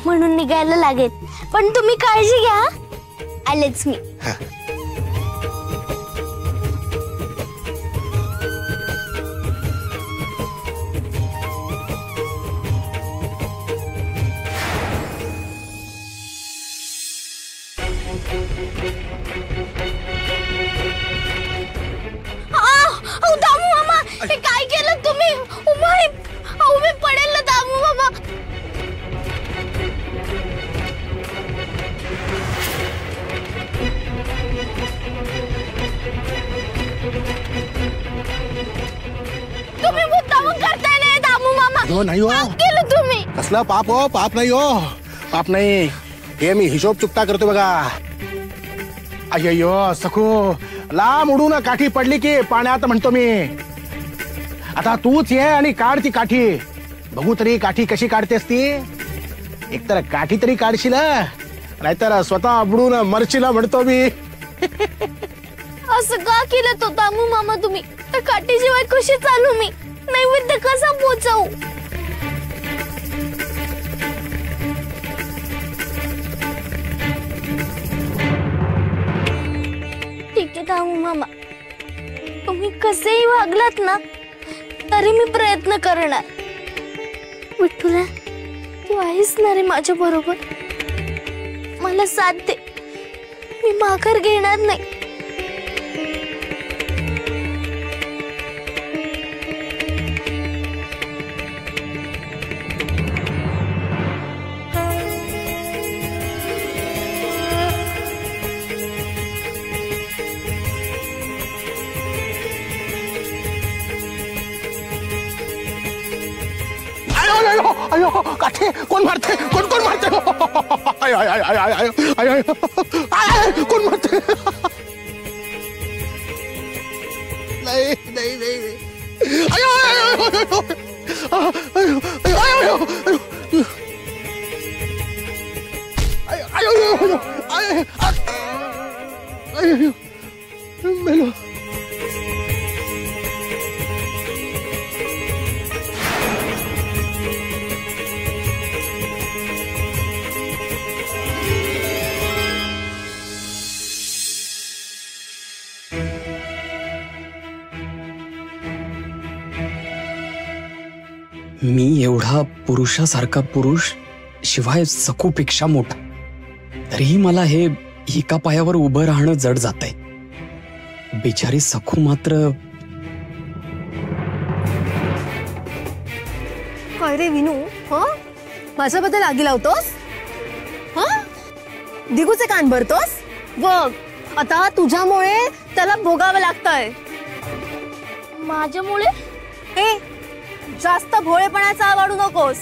म्हणून निघायला लागेल, पण तुम्ही काळजी घ्या. आलेच मी. दामू मामा, हे काय केलं तुम्ही? मी पडेल ना दामू मामा. तुम्ही मुद्दाम करताय ना दामू मामा. हो नाही हो. पाप केलं तुम्ही. कसला पाप हो? पाप नाही हो, पाप नाही. हे मी हिशोब चुकता करतो बघा. अय्यो सखू, लांब उडून काठी पडली की पाण्यात म्हणतो मी. आता तूच ये आणि काढ ती काठी. बघू तरी काठी कशी काढतेस ती. एकतर काठी तरी काढशील, नाहीतर स्वतः बुडून मरशील म्हणतो मी. असं का केलं तो दामू मामा तुम्ही? त्या काठीशिवाय कशी चालू मी? नैवेद्य कसा पोचवू? ठीक आहे दामू मामा, तुम्ही कसेही वागलात ना तरी मी प्रयत्न करणार. विठ्ठला, तू आहेस ना रे माझ्या बरोबर. मला साथ दे, मी माघार घेणार नाही. अयो काठी कोण मारते? कोण मारते? कोण मारते? नाही नाही नाही. अयो मेलो. मी एवढा पुरुषासारखा पुरुष, शिवाय सखूपेक्षा मोठा, तरीही मला हे एका पायावर उभं राहणं जड जातंय. बिचारी सखू मात्र. काय रे विनू, माझ्याबद्दल आगी लावतोस? दिगूचे कान भरतोस? बघ, आता तुझ्यामुळे त्याला भोगावं लागतंय. माझ्यामुळे? जास्त भोळेपणाचा वाढू नकोस.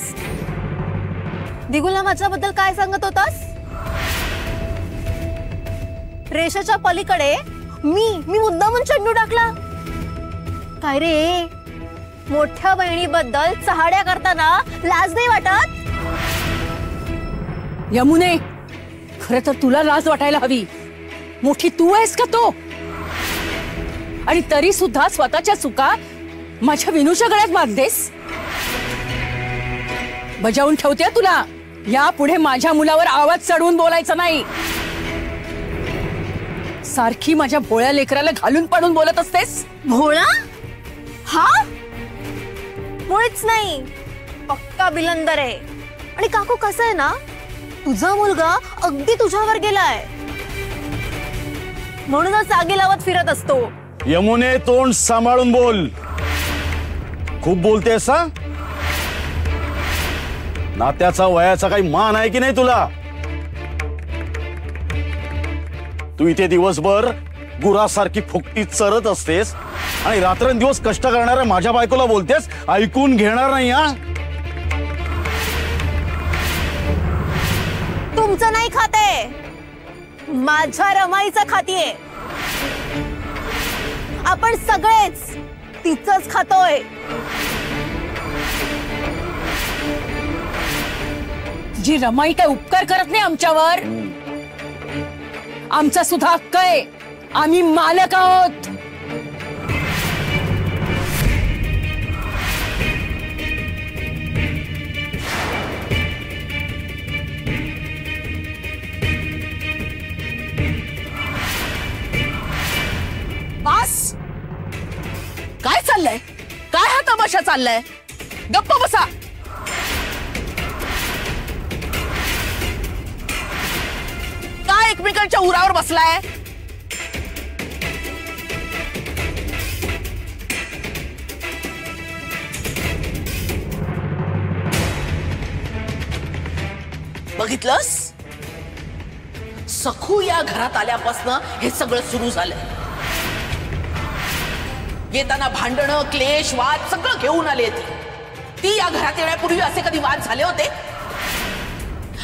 दिगूला माझ्याबद्दल काय सांगत होतास? रेषेच्या पलीकडे मी मुद्दामून चेंडू टाकला. काय रे, मोठ्या बहिणीबद्दल चहाड्या करताना लाज नाही वाटत? यमुने, खरं तर तुला लाज वाटायला हवी. मोठी तू आहेस का तो? आणि तरी सुद्धा स्वतःच्या चुका माझ्या विनूच्या गळ्यात बांधतेस. बजावून ठेवते तुला, यापुढे माझ्या मुलावर आवाज चढवून बोलायचा नाही. सारखी माझ्या भोळ्या लेकराला घालून पाडून बोलत असतेस. भोळा? हा मुळीच नाही, पक्का बिलंदर आहे. आणि काकू, कसं आहे ना, तुझा मुलगा अगदी तुझ्यावर गेलाय, म्हणूनच आगी लावत फिरत असतो. यमुने, तोंड सांभाळून बोल. खूप बोलतेस हा? नात्याचा वयाचा काही मान आहे की नाही तुला? तू इथे दिवसभर गुरासारखी फुकटी चरत असतेस आणि रात्रंदिवस कष्ट करणाऱ्या माझ्या बायकोला बोलतेस ऐकून घेणार नाही. हा, तुमचं नाही खाते, माझ्या रमाईचं खातीये. आपण सगळेच तिचंच खातोय. जी रमाई काय उपकार करत नाही आमच्यावर. आमचा सुद्धा हक्क आहे, आम्ही मालक आहोत. चाललंय? गप्प बसा. काय एकमेकांच्या उरावर बसलाय? बघितलंस? सखू या घरात आल्यापासून हे सगळं सुरू झालं. येताना भांडणं, क्लेश, वाद सगळं घेऊन आले. ती या घरात येण्यापूर्वी असे कधी वाद झाले होते?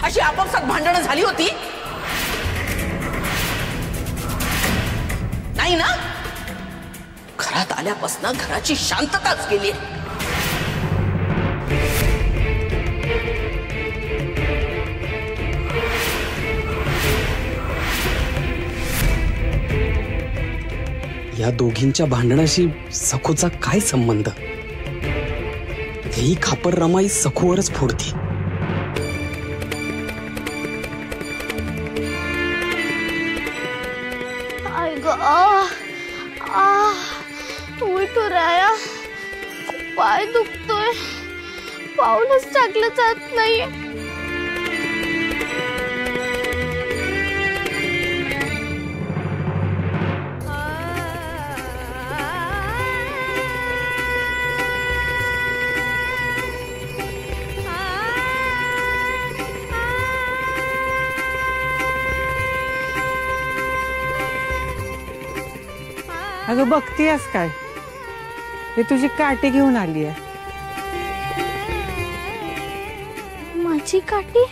अशी आपापसात भांडणं झाली होती? नाही ना. घरात आल्यापासून घराची शांतताच गेली. या दोघींच्या भांडणाशी सखूचा काय संबंध? ही खापर रमाई सखूवरच फोडती. आय ग विठुराया, पाय दुखतोय, पाऊलच टाकलं जात नाहीये. अगं बघतीयस काय? हे तुझी काठी घेऊन आली आहे. माझी काठी?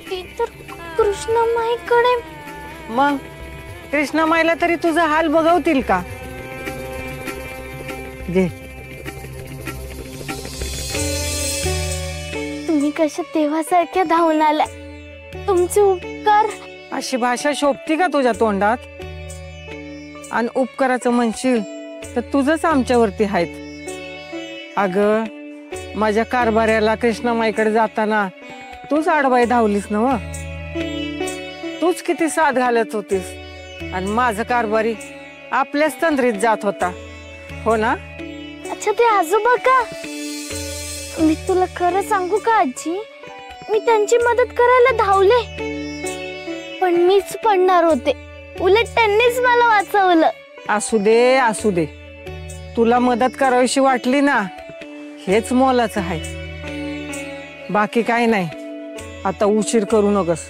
ती तर कृष्णामाईकडे. मग कृष्णामाईला तरी तुझा हाल बघवतील का? घे. तुम्ही कशा तेव्हासारख्या धावून आल्या. तुमचे उपकार. अशी भाषा शोभती का तुझ्या तोंडात? आणि उपकाराचं म्हणशील तर तुझंच आमच्यावरती आहेत. अगं माझ्या कारभाऱ्याला कृष्णामाईकडे जाताना तूच आडबाई धावलीस ना व. तूच किती साथ घालत होतीस आणि माझं कारभारी आपल्याच तंद्रीत जात होता. हो ना? अच्छा ते आजोबा का? मी तुला खरं सांगू का आजी, मी त्यांची मदत करायला धावले, पण मीच पडणार होते. उलट त्यांनीच मला वाचवलं. असू दे असू दे, तुला मदत करावीशी वाटली ना, हेच मोलाचं आहे. बाकी काही नाही. आता उशीर करू नकोस.